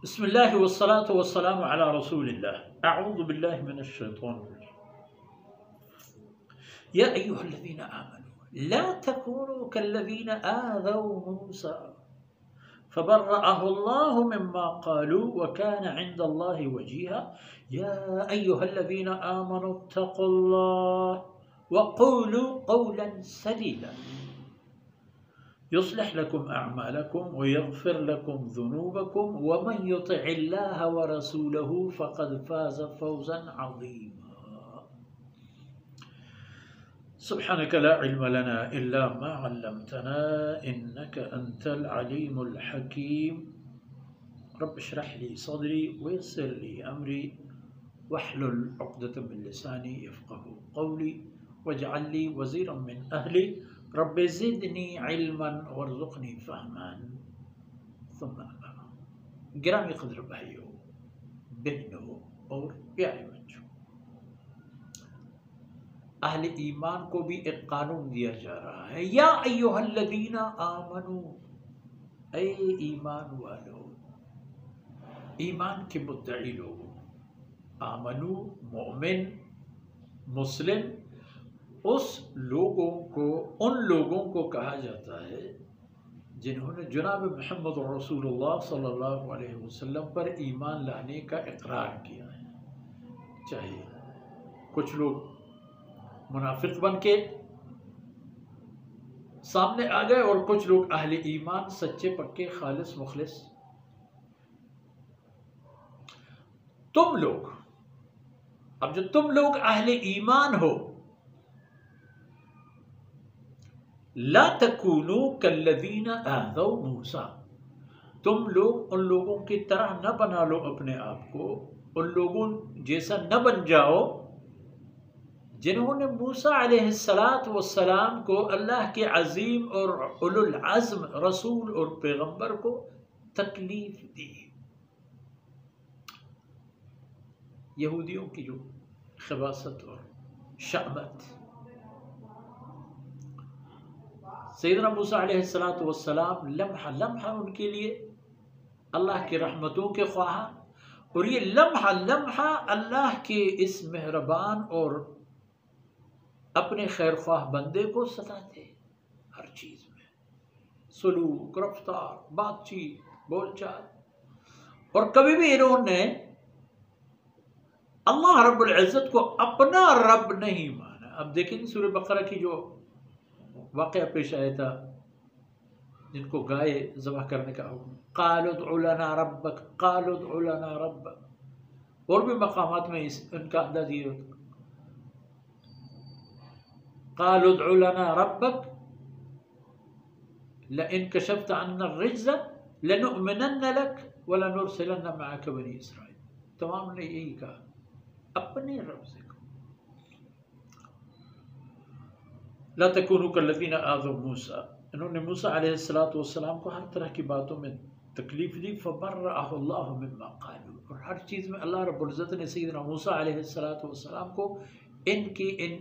بسم الله والصلاة والسلام على رسول الله. أعوذ بالله من الشيطان الرجيم. يا أيها الذين آمنوا لا تكونوا كالذين آذوا موسى فبرأه الله مما قالوا وكان عند الله وجيها. يا أيها الذين آمنوا اتقوا الله وقولوا قولا سديدا يصلح لكم أعمالكم ويغفر لكم ذنوبكم ومن يطع الله ورسوله فقد فاز فوزا عظيما. سبحانك لا علم لنا إلا ما علمتنا إنك أنت العليم الحكيم. رب اشرح لي صدري ويسر لي أمري واحلل عقدة من لساني يفقه قولي واجعل لي وزيرا من أهلي رب زدنی علما وارزقنی فہما ثم اما. گرامی قدر بھائیوں بہنوں اور پیارے بچوں، اہل ایمان کو بھی ایک قانون دیا جا رہا ہے. یا ایھا الذین آمنوا، اے ایمان والو، ایمان کے مدعی لوگوں. آمنو مومن مسلم، اس لوگوں کو، ان لوگوں کو کہا جاتا ہے جنہوں نے جناب محمد رسول اللہ صلی اللہ علیہ وسلم پر ایمان لانے کا اقرار کیا ہے. چاہے کچھ لوگ منافق بن کے سامنے آ گئے اور کچھ لوگ اہل ایمان سچے پکے خالص مخلص. تم لوگ، اب جو تم لوگ اہل ایمان ہو، لا تکونوا کالذین آذوا موسیٰ، تم لوگ ان لوگوں کی طرح نہ بنا لو اپنے آپ کو، ان لوگوں جیسا نہ بن جاؤ جنہوں نے موسیٰ علیہ السلام کو، اللہ کے عظیم اور اولو العزم رسول اور پیغمبر کو تکلیف دی. یہودیوں کی جو خباثت اور شأمت، سیدنا موسیٰ علیہ السلام لمحہ لمحہ ان کے لیے اللہ کی رحمتوں کے خواہاں، اور یہ لمحہ لمحہ اللہ کے اس مہربان اور اپنے خیر خواہ بندے کو ستاتے ہر چیز میں، سلوک، رفتار، بات چیت، بول چال. اور کبھی بھی انہوں نے اللہ رب العزت کو اپنا رب نہیں مانا. اب دیکھیں سورہ بقرہ کی جو واقعہ پیش آیا تھا، جن کو گائے ذبح کرنے کا حکم، قالوا ادع لنا ربک، قالوا ادع لنا ربک. اور بھی مقامات میں ان کا انداز یہ ہوتا، قالوا ادع لنا ربک لئن کشفت عنا الرجز لنؤمنن لك ولنرسلن معك بني اسرائیل. تمام نے یہی کہا، اپنے رب سے. لا تکونوا کالذین آذوا موسیٰ، انہوں نے موسیٰ علیہ السلام کو ہر طرح کی باتوں میں تکلیف دی. فبرأہ اللہ مما قالوا، اور ہر چیز میں اللہ رب العزت نے سیدنا موسیٰ علیہ السلام کو ان کی ان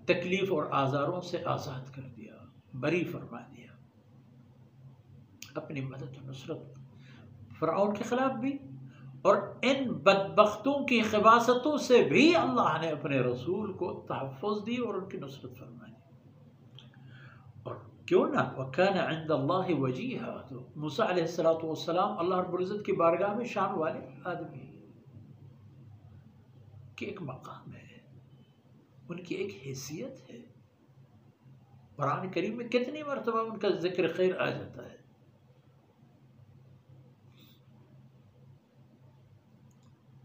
تکلیف اور آزاروں سے آزاد کر دیا، بری فرما دیا. اپنی مدد و نصرت فرعون کے خلاف بھی، اور ان بدبختوں کی خباثتوں سے بھی اللہ نے اپنے رسول کو تحفظ دی اور ان کی نصرت فرمائی. اور کیوں نہ وَكَانَ عِنْدَ اللَّهِ وَجِيهًا، تو موسیٰ علیہ السلام اللہ رب العزت کی بارگاہ میں شان والے آدمی کہ ایک مقام ہے، ان کی ایک حیثیت ہے. قرآن کریم میں کتنی مرتبہ ان کا ذکر خیر آ جاتا ہے.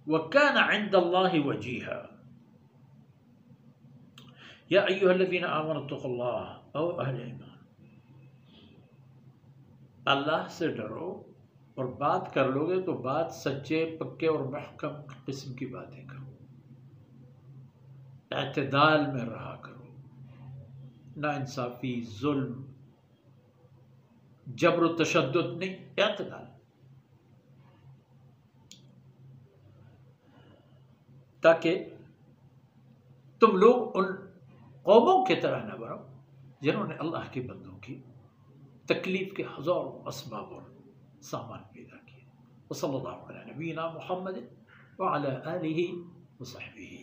وَكَانَ عِنْدَ اللَّهِ وَجِيهًا. یا ایھا الذین آمنوا اتقوا اللہ، او اہل ایمان، اللہ سے ڈرو، اور بات کر لو گے تو بات سچے پکے اور محکم قسم کی باتیں کرو، اعتدال میں رہا کرو، نا انصافی، ظلم، جبر و تشدد نہیں، اعتدال. تاکہ تم لوگ ان قوموں کی طرح نہ بنو جنہوں نے اللہ کے بندوں کی تکلیف کے ہزاروں اسباب اور سامان پیدا کیے. وصلی اللہ علی نبینا محمد وعلی آلہ وصحبہ.